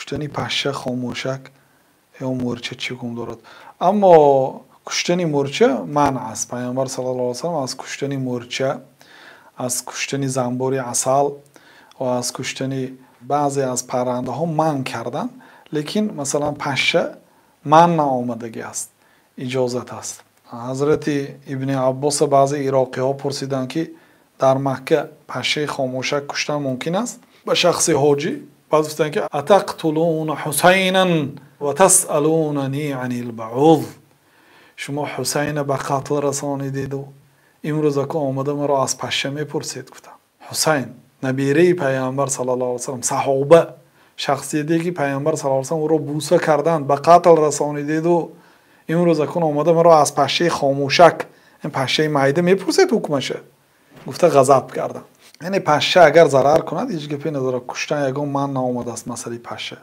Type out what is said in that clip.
куштани пашша хомӯшак ё мӯрча чӣ гум дорад? Аммо куштани мӯрча манъ аст. Пайғамбар саллаллоҳу алайҳи ва саллам аз куштани мӯрча, аз куштани занбори асал ва аз куштани баъзе аз паррандаҳо манъ карданд. Лекин масалан пашша манъ наомадагӣ аст, иҷозат аст. ҳазрати ибни аббоса баъзе ироқиҳо пурсиданд ки дар Макка пашшаи хомӯшак куштан мумкин аст ба шахси ҳоҷӣ? баъд гуфтанд ки атақтулуна ҳусайнан ва тасъалунани анил баъуд. шумо ҳусайна ба қатл расонидеду имрӯз акун омада маро аз пашша мепурсед? Гуфтам ҳусайн набираи пайғамбар саллаллоҳу алайҳи ва саллам, саҳоба, шахсияте ки пайғамбар саллаллоҳу алайҳи ва саллам ӯро буса карданд, ба қатл расонидеду имрӯз акун омада маро аз пашшаи хомӯшак, ин пашшаи майда мепурсед ҳукмаша? гуфта ғазаб кардам. яъне пашша агар зарар кунад ҳеҷ гапе надорад. куштан ягон манъ наомадааст масъалаи пашша.